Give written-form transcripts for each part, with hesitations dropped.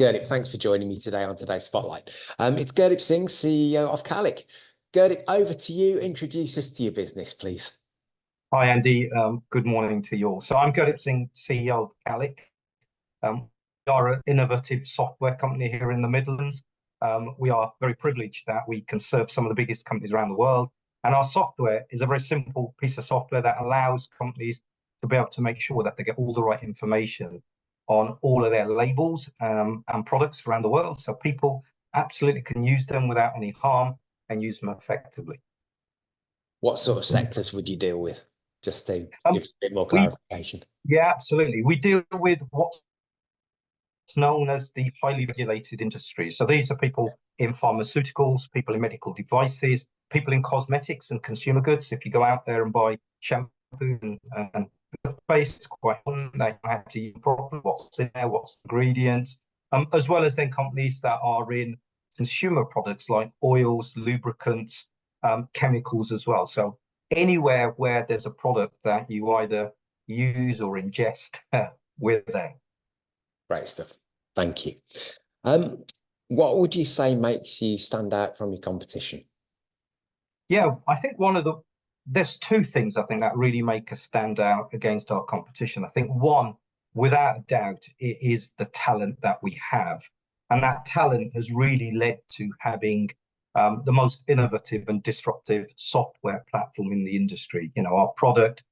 Gurdip, thanks for joining me today on today's Spotlight. It's Gurdip Singh, CEO of Kallik. Gurdip, over to you. Introduce us to your business, please. Hi, Andy. Good morning to you all. So I'm Gurdip Singh, CEO of Kallik. We are an innovative software company here in the Midlands. We are very privileged that we can serve some of the biggest companies around the world. And our software is a very simple piece of software that allows companies to be able to make sure that they get all the right information on all of their labels and products around the world. So people absolutely can use them without any harm and use them effectively. What sort of sectors would you deal with? Just to give us a bit more We, clarification. yeah, absolutely. We deal with what's known as the highly regulated industries. So these are people in pharmaceuticals, people in medical devices, people in cosmetics and consumer goods. If you go out there and buy shampoo and toothpaste, it's quite common. They have to use properly what's in there, what's the ingredients, as well as then companies that are in consumer products like oils, lubricants, chemicals as well. So anywhere where there's a product that you either use or ingest, we're there. Great stuff. Thank you. What would you say makes you stand out from your competition? Yeah, I think there's two things I think that really make us stand out against our competition. I think one, without a doubt, it is the talent that we have. And that talent has really led to having the most innovative and disruptive software platform in the industry. You know, our product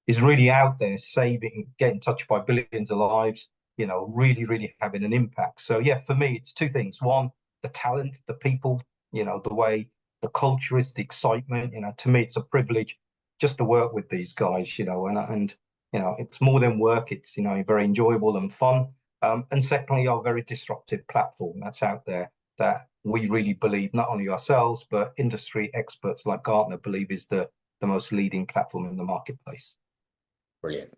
is really out there saving, getting touched by billions of lives, you know, really having an impact. So yeah, for me, it's two things. One, the talent, the people, you know, the way the culture is, the excitement, you know, to me, it's a privilege just to work with these guys, you know, and you know, it's more than work. It's, you know, very enjoyable and fun. And secondly, our very disruptive platform that's out there that we really believe, not only ourselves, but industry experts like Gartner believe is the most leading platform in the marketplace. Brilliant.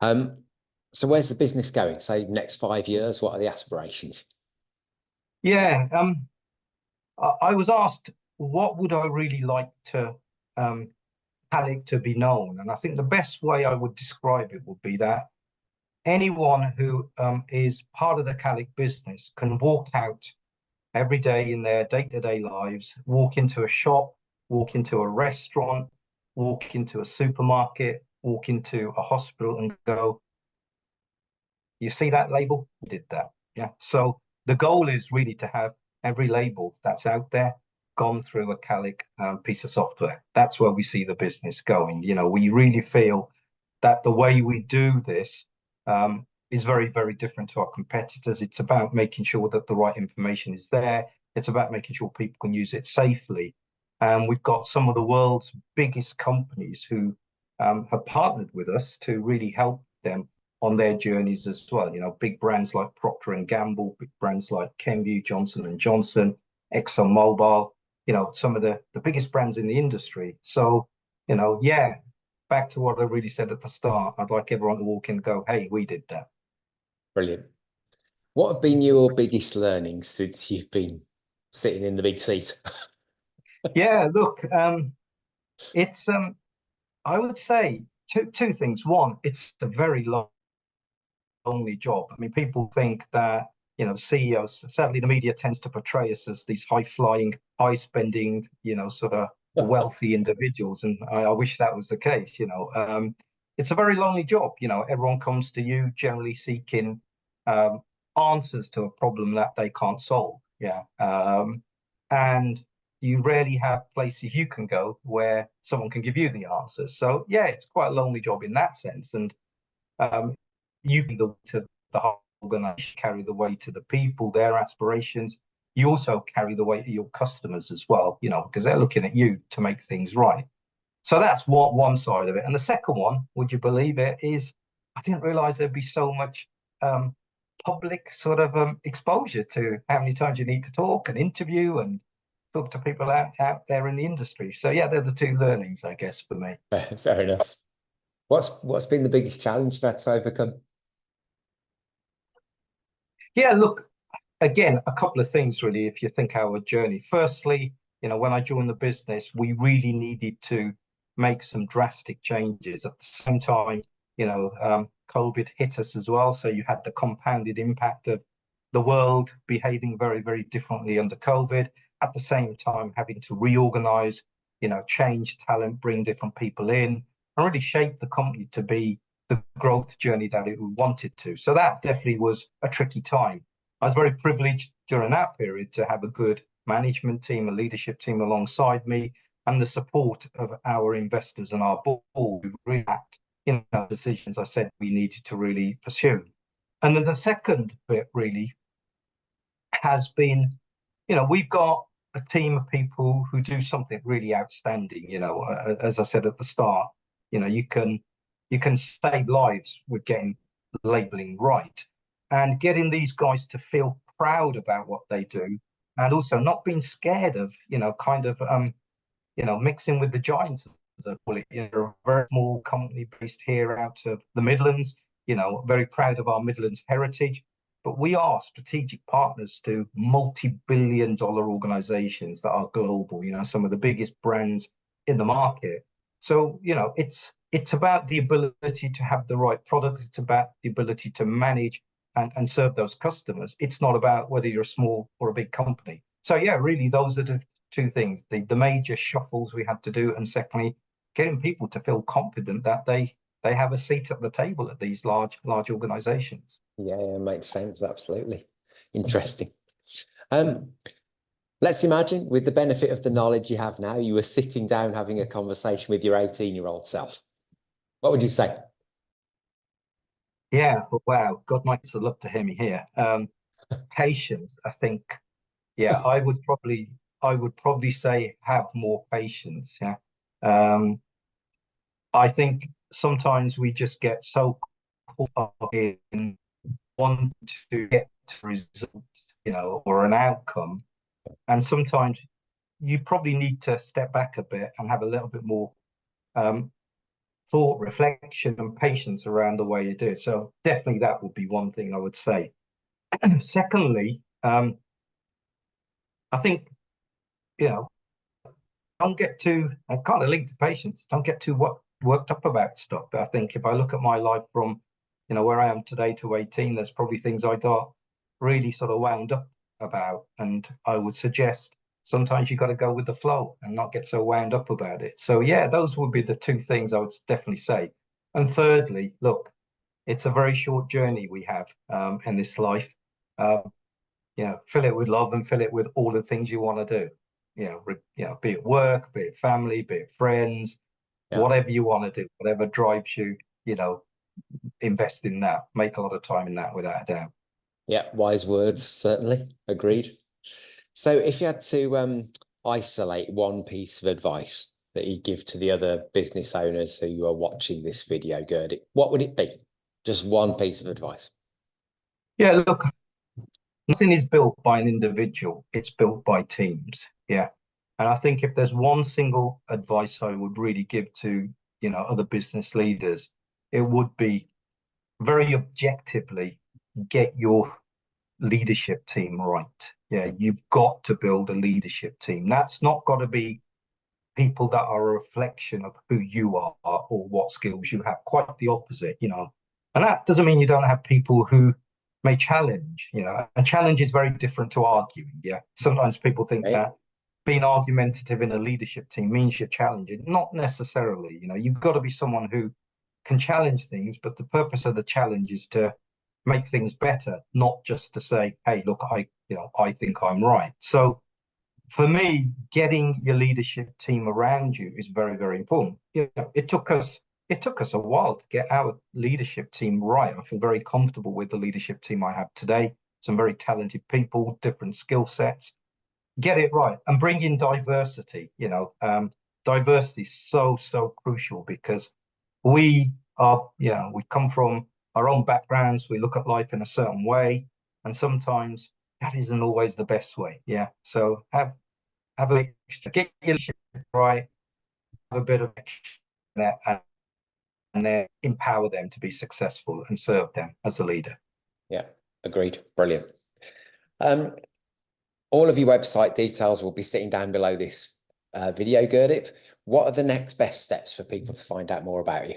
So where's the business going? Say next 5 years, what are the aspirations? Yeah, I was asked, what would I really like to Kallik to be known? And I think the best way I would describe it would be that anyone who is part of the Kallik business can walk out every day in their day-to-day lives, walk into a shop, walk into a restaurant, walk into a supermarket, walk into a hospital and go, you see that label? We did that. Yeah. So the goal is really to have every label that's out there gone through a Kallik piece of software. That's where we see the business going. You know, we really feel that the way we do this is very different to our competitors. It's about making sure that the right information is there. It's about making sure people can use it safely. And we've got some of the world's biggest companies who have partnered with us to really help them on their journeys as well. You know, big brands like Procter and Gamble, big brands like Kenvue, Johnson and Johnson, ExxonMobil, you know, some of the biggest brands in the industry. So, you know, yeah, back to what I really said at the start, I'd like everyone to walk in and go, hey, we did that. Brilliant. What have been your biggest learnings since you've been sitting in the big seat? Yeah, look, it's I would say two things. One, it's a very lonely job. I mean, people think that, you know, CEOs, sadly, the media tends to portray us as these high-flying, high-spending, you know, sort of wealthy individuals. And I wish that was the case, you know. It's a very lonely job. You know, everyone comes to you generally seeking answers to a problem that they can't solve. Yeah. And you rarely have places you can go where someone can give you the answers. So yeah, it's quite a lonely job in that sense. And you be the to the whole organization, carry the weight to the people, their aspirations. You also carry the weight of your customers as well, you know, because they're looking at you to make things right. So that's what one side of it. And the second one, would you believe it, is I didn't realize there'd be so much public sort of exposure to how many times you need to talk and interview and talk to people out there in the industry. So yeah, they're the two learnings, I guess, for me. Fair enough. What's been the biggest challenge you've had to overcome? Yeah, look, again, a couple of things really, if you think our journey. Firstly, you know, when I joined the business, we really needed to make some drastic changes. At the same time, you know, COVID hit us as well. So you had the compounded impact of the world behaving very, very differently under COVID, at the same time having to reorganize, change talent, bring different people in, and really shape the company to be the growth journey that it wanted to. So that definitely was a tricky time. I was very privileged during that period to have a good management team, a leadership team alongside me, and the support of our investors and our board who really acted in the decisions I said we needed to really pursue. And then the second bit really has been, we've got a team of people who do something really outstanding. As I said at the start, you can save lives with getting labeling right, and getting these guys to feel proud about what they do, and also not being scared of, mixing with the giants, as I call it. You're a very small company based here out of the Midlands, very proud of our Midlands heritage. But we are strategic partners to multi-billion-dollar organizations that are global, some of the biggest brands in the market. So, it's about the ability to have the right product. It's about the ability to manage and serve those customers. It's not about whether you're a small or a big company. So yeah, really, those are the two things, the major shuffles we had to do. And secondly, getting people to feel confident that they have a seat at the table at these large organizations. Yeah, it makes sense. Absolutely. Interesting. Let's imagine, with the benefit of the knowledge you have now, you were sitting down having a conversation with your 18-year-old self. What would you say? Yeah, wow, God might love to hear me here. Patience, I think. Yeah, I would probably say have more patience. Yeah. I think sometimes we just get so caught up in wanting to get a result, or an outcome. And sometimes you probably need to step back a bit and have a little bit more thought, reflection, and patience around the way you do it. So definitely that would be one thing I would say. Secondly, I think, don't get too, I kind of linked to patience, don't get too worked up about stuff. But I think if I look at my life from, where I am today to 18, there's probably things I got really sort of wound up about. And I would suggest sometimes you got to go with the flow and not get so wound up about it. So yeah, those would be the two things I would definitely say. And thirdly, look, it's a very short journey we have in this life. Fill it with love and fill it with all the things you want to do. Be it work, be it family, be it friends, whatever you want to do, whatever drives you, invest in that. Make a lot of time in that, without a doubt. Yeah, wise words, certainly. Agreed. So if you had to isolate one piece of advice that you give to the other business owners who are watching this video, Gurdip, what would it be? Just one piece of advice. Yeah, look, nothing is built by an individual. It's built by teams. Yeah. And I think if there's one single advice I would really give to, other business leaders, it would be very objectively get your leadership team right. Yeah, you've got to build a leadership team. That's not got to be people that are a reflection of who you are or what skills you have. Quite the opposite, And that doesn't mean you don't have people who may challenge, and challenge is very different to arguing. Yeah. Sometimes people think that being argumentative in a leadership team means you're challenging. Not necessarily. You've got to be someone who can challenge things, but the purpose of the challenge is to make things better, not just to say, hey, look, I think I'm right. So for me, getting your leadership team around you is very, very important. It took us a while to get our leadership team right. I feel very comfortable with the leadership team I have today. Some very talented people, different skill sets. Get it right and bring in diversity. Diversity is so crucial, because we come from our own backgrounds. We look at life in a certain way, and sometimes that isn't always the best way. Yeah. So have a get your leadership right, have a bit of that, and then empower them to be successful and serve them as a leader. Yeah, agreed. Brilliant. All of your website details will be sitting down below this video, Gurdip. What are the next best steps for people to find out more about you?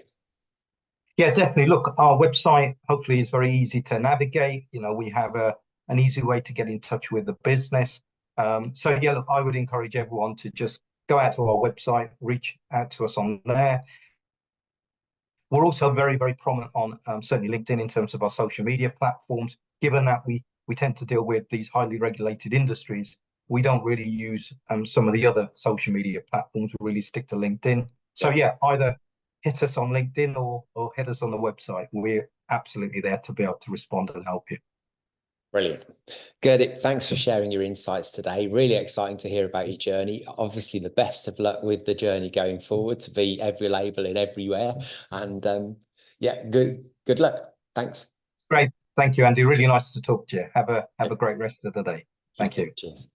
Yeah, definitely. Look, our website hopefully is very easy to navigate. We have a an easy way to get in touch with the business. So yeah, look, I would encourage everyone to just go out to our website, reach out to us on there. We're also very, very prominent on certainly LinkedIn in terms of our social media platforms. Given that we tend to deal with these highly regulated industries, we don't really use some of the other social media platforms. We really stick to LinkedIn. So yeah, either hit us on LinkedIn or hit us on the website. We're absolutely there to be able to respond and help you. Brilliant. Gurdip, thanks for sharing your insights today. Really exciting to hear about your journey. Obviously, the best of luck with the journey going forward to be every label in everywhere. And yeah, good luck. Thanks. Great. Thank you, Andy. Really nice to talk to you. Have a great rest of the day. Thank you. Cheers.